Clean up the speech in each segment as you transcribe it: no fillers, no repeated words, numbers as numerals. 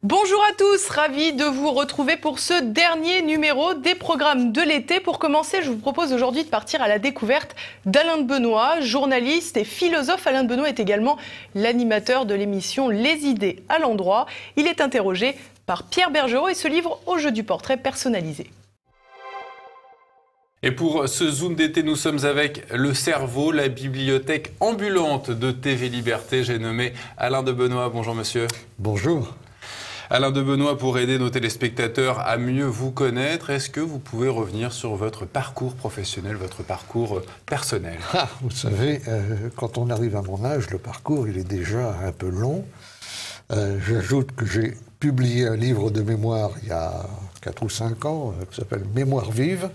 Bonjour à tous, ravi de vous retrouver pour ce dernier numéro des programmes de l'été. Pour commencer, je vous propose aujourd'hui de partir à la découverte d'Alain de Benoist, journaliste et philosophe. Alain de Benoist est également l'animateur de l'émission Les idées à l'endroit. Il est interrogé par Pierre Bergerot et se livre au jeu du portrait personnalisé. Et pour ce Zoom d'été, nous sommes avec Le Cerveau, la bibliothèque ambulante de TV Liberté. J'ai nommé Alain de Benoist. Bonjour monsieur. Bonjour. Alain de Benoist, pour aider nos téléspectateurs à mieux vous connaître, est-ce que vous pouvez revenir sur votre parcours professionnel, votre parcours personnel? Vous savez, quand on arrive à mon âge, le parcours il est déjà un peu long. J'ajoute que j'ai publié un livre de mémoire il y a 4 ou 5 ans, qui s'appelle Mémoire vive,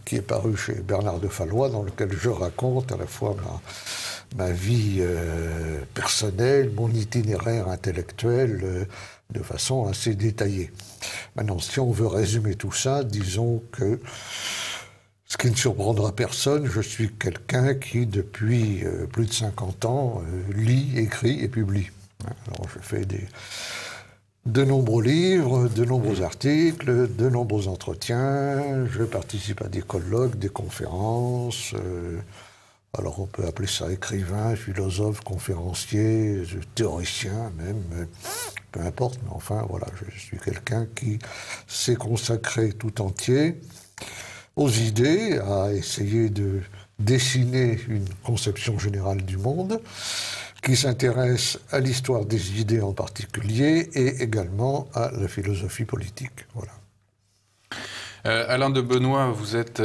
qui est paru chez Bernard de Fallois, dans lequel je raconte à la fois ma vie personnelle, mon itinéraire intellectuel, de façon assez détaillée. Maintenant, si on veut résumer tout ça, disons que, ce qui ne surprendra personne, je suis quelqu'un qui, depuis plus de 50 ans, lit, écrit et publie. Alors, je fais de nombreux livres, de nombreux articles, de nombreux entretiens, je participe à des colloques, des conférences. Alors on peut appeler ça écrivain, philosophe, conférencier, théoricien même, peu importe, mais enfin voilà, je suis quelqu'un qui s'est consacré tout entier aux idées, à essayer de dessiner une conception générale du monde, qui s'intéresse à l'histoire des idées en particulier et également à la philosophie politique. Voilà. Alain de Benoist, vous êtes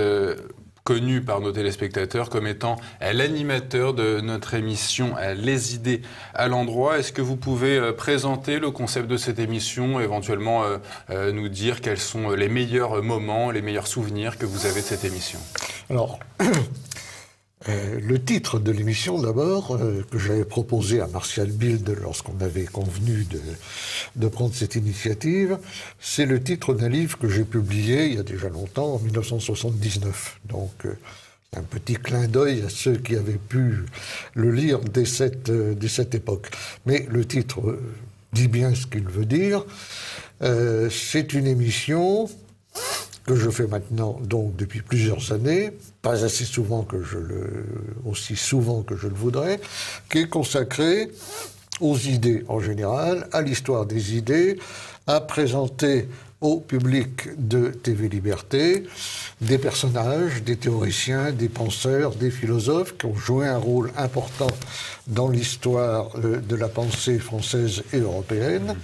connu par nos téléspectateurs comme étant l'animateur de notre émission Les idées à l'endroit. Est-ce que vous pouvez présenter le concept de cette émission, éventuellement nous dire quels sont les meilleurs moments, les meilleurs souvenirs que vous avez de cette émission? Alors, le titre de l'émission, d'abord, que j'avais proposé à Martial Bild lorsqu'on avait convenu de prendre cette initiative, c'est le titre d'un livre que j'ai publié il y a déjà longtemps, en 1979. Donc, un petit clin d'œil à ceux qui avaient pu le lire dès cette époque. Mais le titre dit bien ce qu'il veut dire. C'est une émission que je fais maintenant donc depuis plusieurs années, pas assez souvent aussi souvent que je le voudrais, qui est consacrée aux idées en général, à l'histoire des idées, à présenter au public de TV Liberté des personnages, des théoriciens, des penseurs, des philosophes qui ont joué un rôle important dans l'histoire de la pensée française et européenne.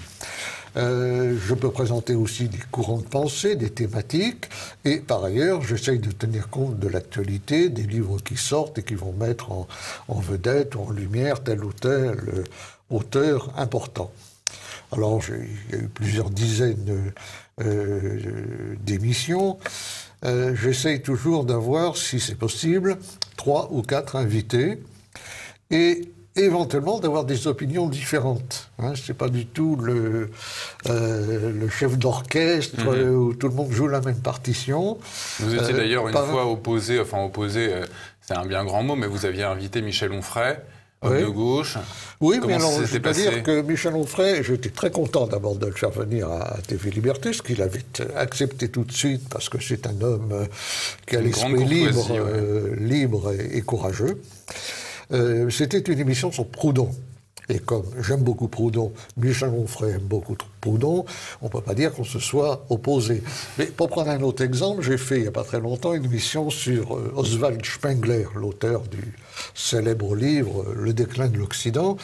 Je peux présenter aussi des courants de pensée, des thématiques, et par ailleurs, j'essaye de tenir compte de l'actualité, des livres qui sortent et qui vont mettre en vedette ou en lumière tel ou tel auteur important. Alors, il y a eu plusieurs dizaines d'émissions. J'essaye toujours d'avoir, si c'est possible, 3 ou 4 invités, et éventuellement d'avoir des opinions différentes. Hein, c'est pas du tout le chef d'orchestre où tout le monde joue la même partition. Vous étiez d'ailleurs une fois opposé, c'est un bien grand mot, mais vous aviez invité Michel Onfray, homme de gauche. Oui, mais alors je peux dire que Michel Onfray, j'étais très content d'abord de le faire venir à TV Liberté, ce qu'il avait accepté tout de suite, parce que c'est un homme qui a l'esprit libre et courageux. C'était une émission sur Proudhon. Et comme j'aime beaucoup Proudhon, Michel Onfray aime beaucoup Proudhon, on ne peut pas dire qu'on se soit opposés. Mais pour prendre un autre exemple, j'ai fait il n'y a pas très longtemps une émission sur Oswald Spengler, l'auteur du célèbre livre Le déclin de l'Occident.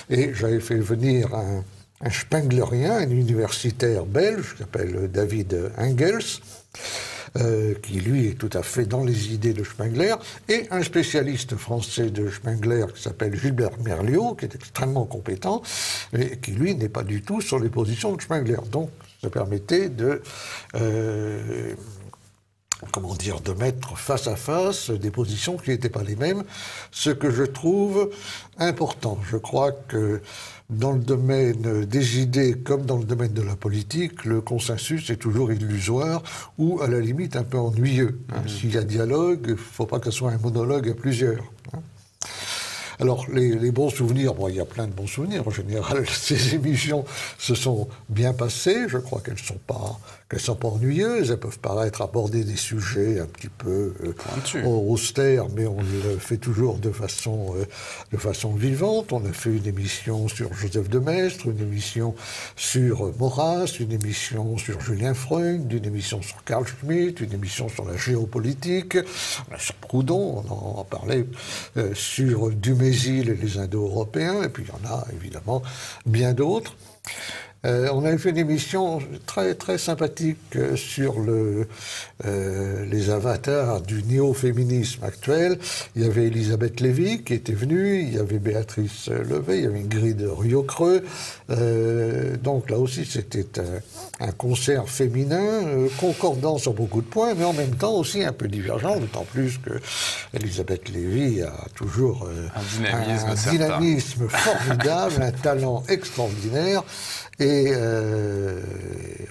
Et j'avais fait venir un Spenglerien, un universitaire belge, qui s'appelle David Engels, qui lui est tout à fait dans les idées de Spengler, et un spécialiste français de Spengler qui s'appelle Gilbert Merliot, qui est extrêmement compétent, et qui lui n'est pas du tout sur les positions de Spengler. Donc ça permettait de mettre face à face des positions qui n'étaient pas les mêmes, ce que je trouve important. Je crois que dans le domaine des idées comme dans le domaine de la politique, le consensus est toujours illusoire ou à la limite un peu ennuyeux. S'il y a dialogue, il ne faut pas que ce soit un monologue à plusieurs. Alors, les bons souvenirs, bon, il y a plein de bons souvenirs. En général, ces émissions se sont bien passées. Je crois qu'elles ne sont pas ennuyeuses. Elles peuvent paraître aborder des sujets un petit peu austères, mais on le fait toujours de façon vivante. On a fait une émission sur Joseph de Maistre, une émission sur Maurras, une émission sur Julien Freund, une émission sur Carl Schmitt, une émission sur la géopolitique, sur Proudhon, on en parlait, sur Dumézil et les Indo-Européens, et puis il y en a évidemment bien d'autres. On avait fait une émission très, très sympathique sur les avatars du néo-féminisme actuel. Il y avait Elisabeth Lévy qui était venue, il y avait Béatrice Levet, il y avait Ingrid Riocreux. Donc là aussi, c'était un concert féminin, concordant sur beaucoup de points, mais en même temps aussi un peu divergent, d'autant plus que Elisabeth Lévy a toujours un dynamisme formidable, un talent extraordinaire. Et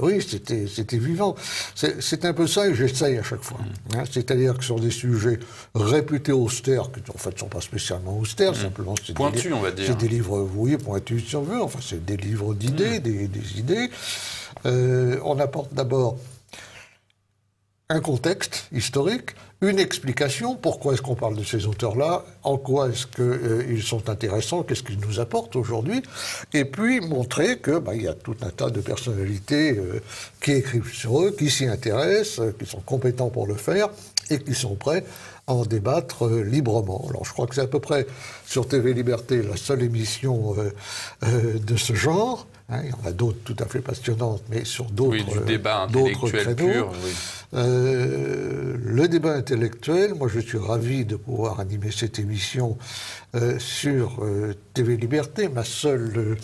oui, c'était vivant. C'est un peu ça que j'essaye à chaque fois. Hein. C'est-à-dire que sur des sujets réputés austères, qui en fait ne sont pas spécialement austères, simplement pointus, on va dire. C'est des livres, oui, pointus si on veut, enfin c'est des livres d'idées, des idées. On apporte d'abord un contexte historique, une explication, pourquoi est-ce qu'on parle de ces auteurs-là, en quoi est-ce qu'ils sont intéressants, qu'est-ce qu'ils nous apportent aujourd'hui, et puis montrer que il y a tout un tas de personnalités qui écrivent sur eux, qui s'y intéressent, qui sont compétents pour le faire, et qui sont prêts à en débattre librement. Alors je crois que c'est à peu près sur TV Liberté la seule émission de ce genre. Hein, il y en a d'autres tout à fait passionnantes, mais sur d'autres du débat intellectuel pur. Oui. Le débat intellectuel, moi je suis ravi de pouvoir animer cette émission sur TV Liberté. Ma seule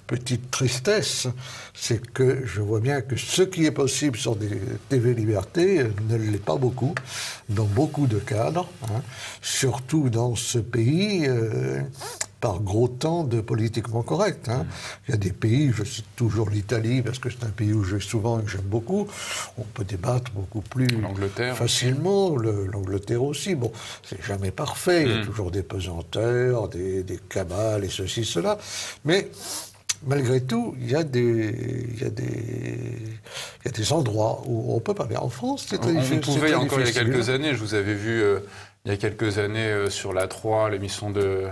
petite tristesse, c'est que je vois bien que ce qui est possible sur des TV Liberté ne l'est pas beaucoup, dans beaucoup de cadres, hein, surtout dans ce pays par gros temps de politiquement correct. Hein. Il y a des pays, je cite toujours l'Italie, parce que c'est un pays où je vais souvent et que j'aime beaucoup, on peut débattre beaucoup plus facilement, l'Angleterre aussi. Bon, c'est jamais parfait, il y a toujours des pesanteurs, des cabales et ceci, cela, mais malgré tout, il y a des endroits où on peut parler. En France, c'est très difficile. On pouvait encore il y a quelques années, je vous avais vu il y a quelques années sur la 3, l'émission de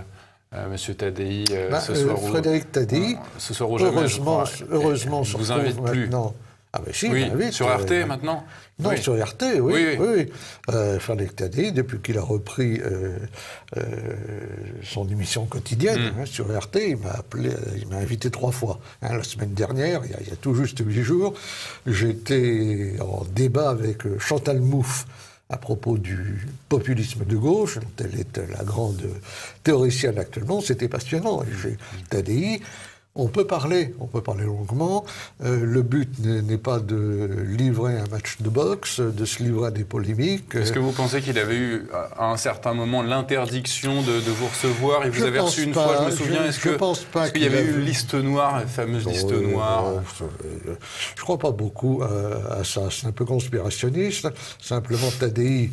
Monsieur Tadei, ce soir Frédéric Tadei, ce soir au jamais, heureusement, je vous invite plus. Maintenant. Ah ben si, oui, sur RT maintenant. Non, oui. Sur RT, oui. Frédéric Tadei, depuis qu'il a repris son émission quotidienne sur RT, il m'a invité 3 fois. Hein, la semaine dernière, il y a tout juste 8 jours, j'étais en débat avec Chantal Mouffe à propos du populisme de gauche, dont elle est la grande théoricienne actuellement. C'était passionnant. J'ai Tadei. On peut parler longuement. Le but n'est pas de livrer un match de boxe, de se livrer à des polémiques. Est-ce que vous pensez qu'il avait eu, à un certain moment, l'interdiction de vous recevoir? Et vous avez reçu une fois, je me souviens. Est-ce qu'il y avait eu une liste noire, la fameuse liste noire? Je ne crois pas beaucoup à ça. C'est un peu conspirationniste. Simplement, Tadei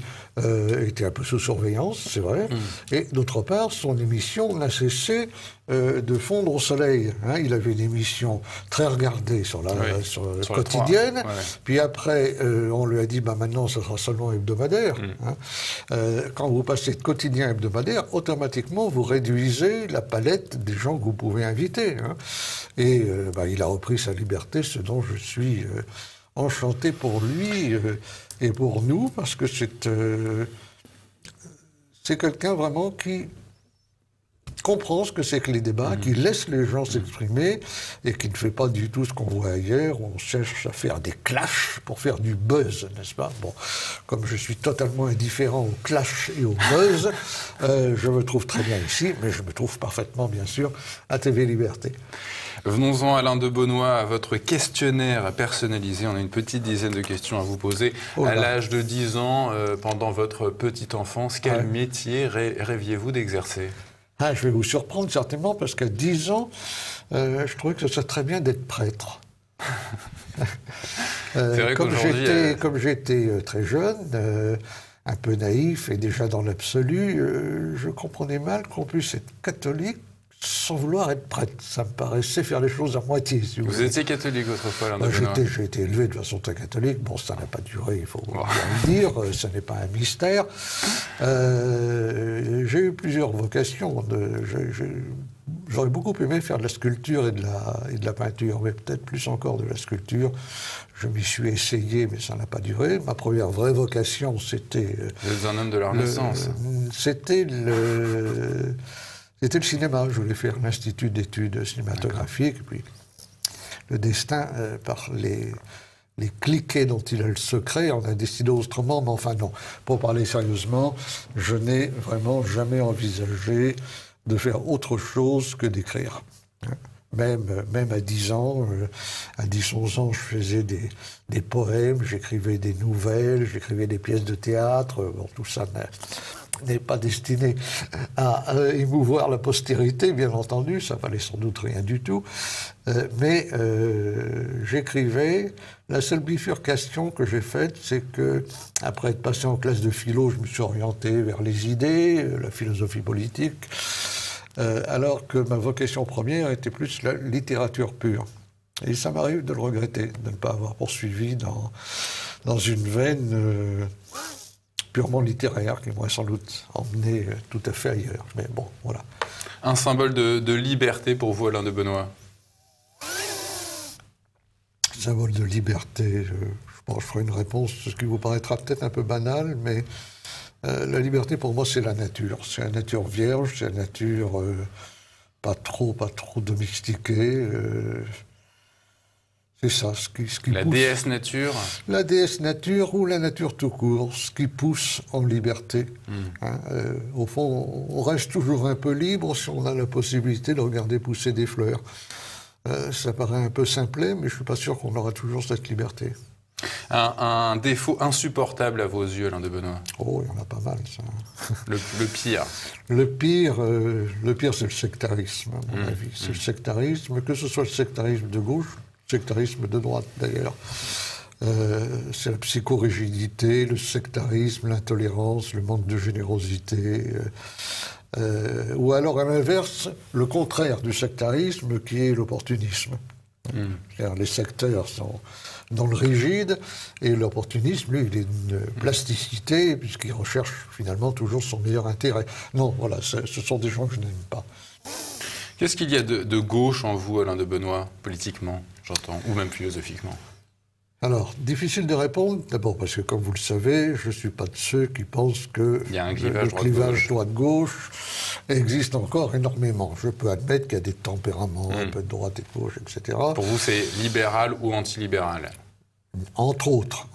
était un peu sous surveillance, c'est vrai. Et d'autre part, son émission n'a cessé de fondre au soleil. Hein. Il avait une émission très regardée sur la quotidienne. Puis après, on lui a dit, maintenant, ce sera seulement hebdomadaire. Hein. Quand vous passez de quotidien à hebdomadaire, automatiquement, vous réduisez la palette des gens que vous pouvez inviter. Hein. Et il a repris sa liberté, ce dont je suis enchanté pour lui et pour nous, parce que c'est quelqu'un vraiment qui comprend ce que c'est que les débats, qui laisse les gens s'exprimer et qui ne fait pas du tout ce qu'on voit ailleurs, où on cherche à faire des clashs pour faire du buzz, n'est-ce pas? Bon, comme je suis totalement indifférent au clash et au buzz, je me trouve très bien ici, mais je me trouve parfaitement, bien sûr, à TV Liberté. Venons-en, Alain de Benoît, à votre questionnaire personnalisé. On a une petite dizaine de questions à vous poser. À l'âge de 10 ans, pendant votre petite enfance, quel métier rêviez-vous d'exercer? Je vais vous surprendre certainement, parce qu'à 10 ans, je trouvais que ce serait très bien d'être prêtre. C'est vrai comme j'étais très jeune, un peu naïf, et déjà dans l'absolu, je comprenais mal qu'on puisse être catholique sans vouloir être prêtre. Ça me paraissait faire les choses à moitié. Si vous étiez catholique autrefois, Alain de Benoît? J'ai été élevé de façon très catholique. Bon, ça n'a pas duré, il faut bien le dire. Ce n'est pas un mystère. J'ai eu plusieurs vocations. J'aurais beaucoup aimé faire de la sculpture et de la peinture, mais peut-être plus encore de la sculpture. Je m'y suis essayé, mais ça n'a pas duré. Ma première vraie vocation, c'était... Vous êtes un homme de la Renaissance. C'était le cinéma. Je voulais faire l'Institut d'études cinématographiques. Et puis, le destin, par les cliquets dont il a le secret, on a décidé autrement, mais enfin non. Pour parler sérieusement, je n'ai vraiment jamais envisagé de faire autre chose que d'écrire. Même à 10 ans, à 10-11 ans, je faisais des poèmes, j'écrivais des nouvelles, j'écrivais des pièces de théâtre. Bon, tout ça n'est pas destiné à émouvoir la postérité, bien entendu, ça valait sans doute rien du tout. Mais j'écrivais. La seule bifurcation que j'ai faite, c'est que, après être passé en classe de philo, je me suis orienté vers les idées, la philosophie politique, alors que ma vocation première était plus la littérature pure. Et ça m'arrive de le regretter, de ne pas avoir poursuivi dans une veine purement littéraire qui m'aurait sans doute emmené tout à fait ailleurs. Mais bon, voilà. Un symbole de liberté pour vous, Alain de Benoît? Symbole de liberté, je pense que je ferai une réponse, ce qui vous paraîtra peut-être un peu banal, mais la liberté pour moi c'est la nature. C'est la nature vierge, c'est la nature pas trop domestiquée. C'est ça, ce qui la pousse. déesse nature? La déesse nature ou la nature tout court, ce qui pousse en liberté. Au fond, on reste toujours un peu libre si on a la possibilité de regarder pousser des fleurs. Ça paraît un peu simplet, mais je ne suis pas sûr qu'on aura toujours cette liberté. Un défaut insupportable à vos yeux, Alain de Benoît? Oh, il y en a pas mal, ça. Le pire? Le pire, c'est le sectarisme, à mon avis. C'est le sectarisme, que ce soit le sectarisme de gauche, le sectarisme de droite, d'ailleurs. C'est la psychorigidité, le sectarisme, l'intolérance, le manque de générosité... ou alors, à l'inverse, le contraire du sectarisme, qui est l'opportunisme. C'est-à-dire, les secteurs sont dans le rigide, et l'opportunisme, lui, il est d'une plasticité, puisqu'il recherche finalement toujours son meilleur intérêt. Non, voilà, ce sont des gens que je n'aime pas. Qu'est-ce qu'il y a de gauche en vous, Alain de Benoît, politiquement, j'entends, ou même philosophiquement? Alors, difficile de répondre, d'abord parce que, comme vous le savez, je ne suis pas de ceux qui pensent que le clivage droite-gauche existe encore énormément. Je peux admettre qu'il y a des tempéraments un peu de droite et de gauche, etc. Pour vous, c'est libéral ou antilibéral? Entre autres.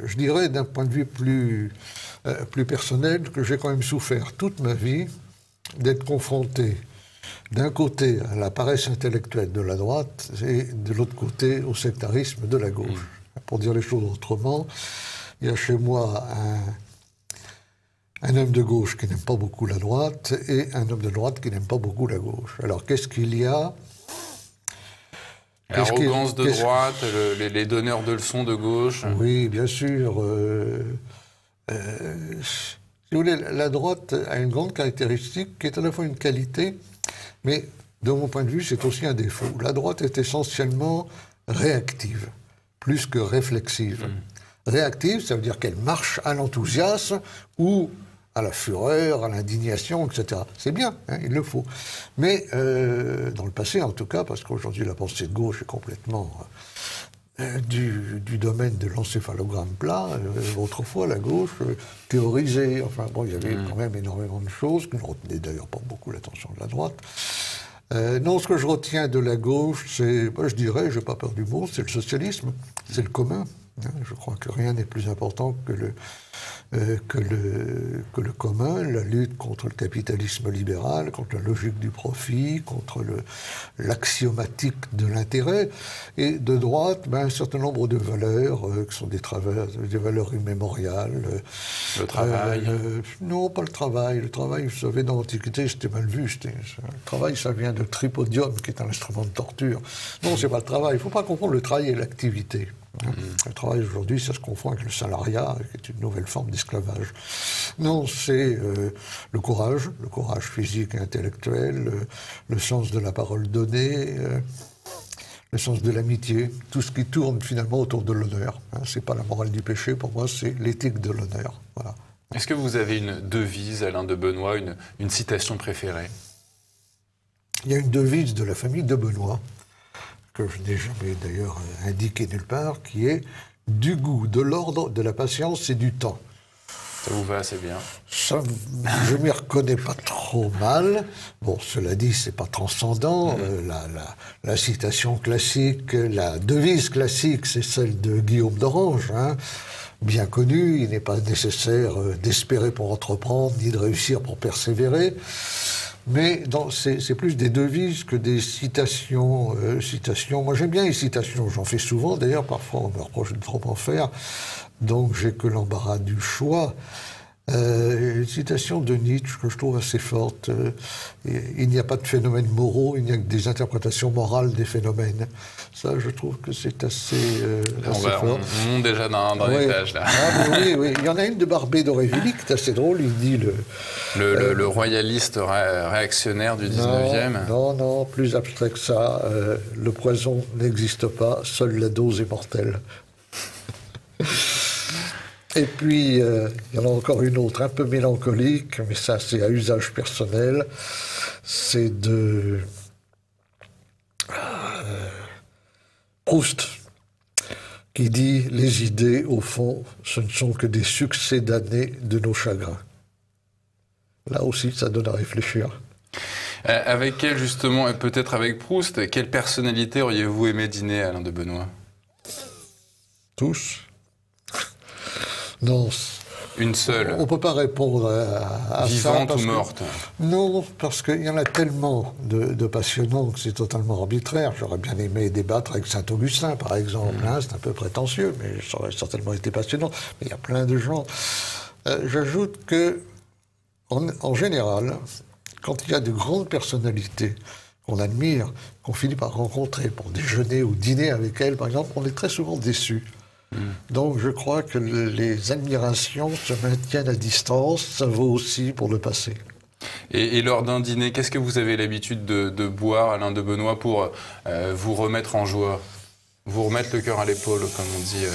Je dirais, d'un point de vue plus personnel, que j'ai quand même souffert toute ma vie d'être confronté d'un côté à la paresse intellectuelle de la droite et de l'autre côté au sectarisme de la gauche. Pour dire les choses autrement, il y a chez moi un homme de gauche qui n'aime pas beaucoup la droite et un homme de droite qui n'aime pas beaucoup la gauche. Alors qu'est-ce qu'il y a? L'arrogance de droite, les donneurs de leçons de gauche. Oui, bien sûr. Si vous voulez, la droite a une grande caractéristique qui est à la fois une qualité, mais de mon point de vue, c'est aussi un défaut. La droite est essentiellement réactive, plus que réflexive. Réactive, ça veut dire qu'elle marche à l'enthousiasme ou à la fureur, à l'indignation, etc. C'est bien, hein, il le faut. Mais dans le passé, en tout cas, parce qu'aujourd'hui la pensée de gauche est complètement du domaine de l'encéphalogramme plat, autrefois la gauche théorisait, enfin bon, il y avait quand même énormément de choses qui ne retenaient d'ailleurs pas beaucoup l'attention de la droite. Non, ce que je retiens de la gauche, c'est, je dirais, je n'ai pas peur du mot, c'est le socialisme, c'est le commun. Je crois que rien n'est plus important que le commun, la lutte contre le capitalisme libéral, contre la logique du profit, contre l'axiomatique de l'intérêt. Et de droite, un certain nombre de valeurs qui sont des valeurs immémoriales. Le travail non, pas le travail. Le travail, vous savez, dans l'Antiquité, c'était mal vu. Le travail, ça vient de tripodium, qui est un instrument de torture. Non, c'est pas le travail. Il ne faut pas confondre le travail et l'activité. Le travail aujourd'hui, ça se confond avec le salariat, qui est une nouvelle forme d'esclavage. Non, c'est le courage physique et intellectuel, le sens de la parole donnée, le sens de l'amitié, tout ce qui tourne finalement autour de l'honneur. C'est pas la morale du péché, pour moi, c'est l'éthique de l'honneur. Voilà. Est-ce que vous avez une devise, Alain de Benoist, une citation préférée? Il y a une devise de la famille de Benoist, que je n'ai jamais d'ailleurs indiquée nulle part, qui est « du goût, de l'ordre, de la patience et du temps ». Ça vous va assez bien? Ça, je m'y reconnais pas trop mal. Bon, cela dit, c'est pas transcendant. La citation classique, la devise classique, c'est celle de Guillaume d'Orange, bien connue. Il n'est pas nécessaire d'espérer pour entreprendre, ni de réussir pour persévérer. Mais c'est plus des devises que des citations. Moi, j'aime bien les citations. J'en fais souvent. D'ailleurs, parfois, on me reproche de trop en faire. Donc, j'ai que l'embarras du choix. Une citation de Nietzsche que je trouve assez forte. Il n'y a pas de phénomènes moraux, il n'y a que des interprétations morales des phénomènes. Ça, je trouve que c'est assez fort. On monte déjà dans l'étage, là. Oui. Il y en a une de Barbé d'Aurevilly qui est assez drôle. Il dit le royaliste réactionnaire du 19e. Non, plus abstrait que ça. Le poison n'existe pas, seule la dose est mortelle. Et puis, il y en a encore une autre, un peu mélancolique, mais ça, c'est à usage personnel. C'est de Proust, qui dit « Les idées, au fond, ce ne sont que des succès d'années de nos chagrins ». Là aussi, ça donne à réfléchir. Avec quelle, justement, et peut-être avec Proust, quelle personnalité auriez-vous aimé dîner, Alain de Benoist? Tous. Non. Une seule. On ne peut pas répondre à Vivante ça. Vivante ou morte? Non, parce qu'il y en a tellement de passionnants que c'est totalement arbitraire. J'aurais bien aimé débattre avec Saint-Augustin, par exemple. C'est un peu prétentieux, mais ça aurait certainement été passionnant. Mais il y a plein de gens. J'ajoute que, en général, quand il y a de grandes personnalités qu'on admire, qu'on finit par rencontrer pour déjeuner ou dîner avec elles, par exemple, on est très souvent déçus. Donc je crois que les admirations se maintiennent à distance, ça vaut aussi pour le passé. Et lors d'un dîner, qu'est-ce que vous avez l'habitude de boire, Alain de Benoist, pour vous remettre en joie, vous remettre le cœur à l'épaule, comme on dit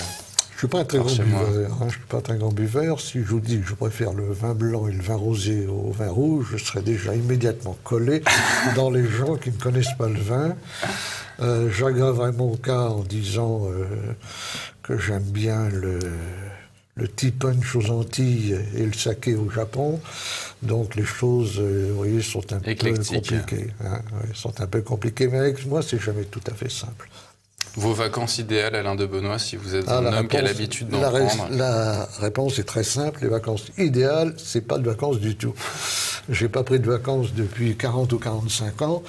Je ne suis pas un très grand buveur. Je suis pas un très grand buveur. Si je vous dis que je préfère le vin blanc et le vin rosé au vin rouge, je serais déjà immédiatement collé dans les gens qui ne connaissent pas le vin. J'aggraverai mon cas en disant que j'aime bien le tea punch aux Antilles et le saké au Japon. Donc les choses, vous voyez, sont un peu compliquées. Sont un peu compliquées, mais avec moi, c'est jamais tout à fait simple. Vos vacances idéales, Alain de Benoist, si vous êtes un homme qui a l'habitude d'en prendre? La réponse est très simple. Les vacances idéales, c'est pas de vacances du tout. J'ai pas pris de vacances depuis 40 ou 45 ans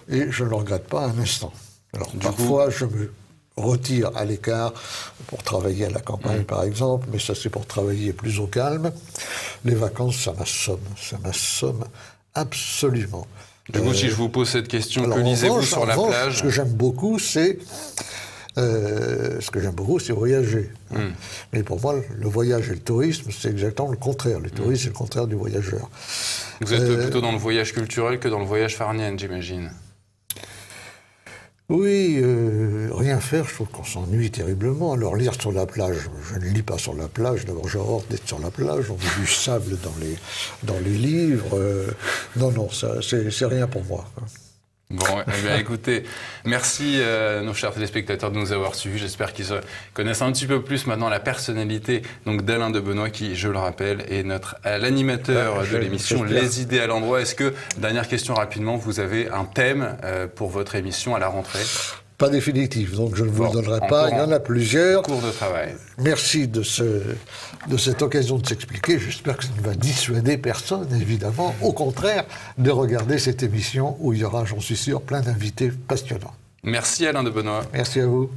et je ne le regrette pas un instant. Alors parfois, je me retire à l'écart pour travailler à la campagne, par exemple, mais ça, c'est pour travailler plus au calme. Les vacances, ça m'assomme absolument. Du coup, si je vous pose cette question, que lisez-vous sur la plage? Ce que j'aime beaucoup, c'est voyager. Mais pour moi, le voyage et le tourisme, c'est exactement le contraire. Le tourisme, c'est le contraire du voyageur. Vous êtes plutôt dans le voyage culturel que dans le voyage farniente, j'imagine. Oui, rien faire, je trouve qu'on s'ennuie terriblement. Alors lire sur la plage, je ne lis pas sur la plage, d'abord j'ai horreur d'être sur la plage, on met du sable dans les livres. Non, ça, c'est rien pour moi. Bon, eh bien, écoutez, merci nos chers téléspectateurs de nous avoir suivis. J'espère qu'ils connaissent un petit peu plus maintenant la personnalité d'Alain de Benoist, qui, je le rappelle, est l'animateur de l'émission Les Idées à l'endroit. Est-ce que, dernière question rapidement, vous avez un thème pour votre émission à la rentrée? Pas définitif, donc je ne vous le donnerai pas. Il y en a plusieurs. Cours de travail. Merci de cette occasion de s'expliquer. J'espère que ça ne va dissuader personne, évidemment. Au contraire, de regarder cette émission où il y aura, j'en suis sûr, plein d'invités passionnants. Merci Alain de Benoist. Merci à vous.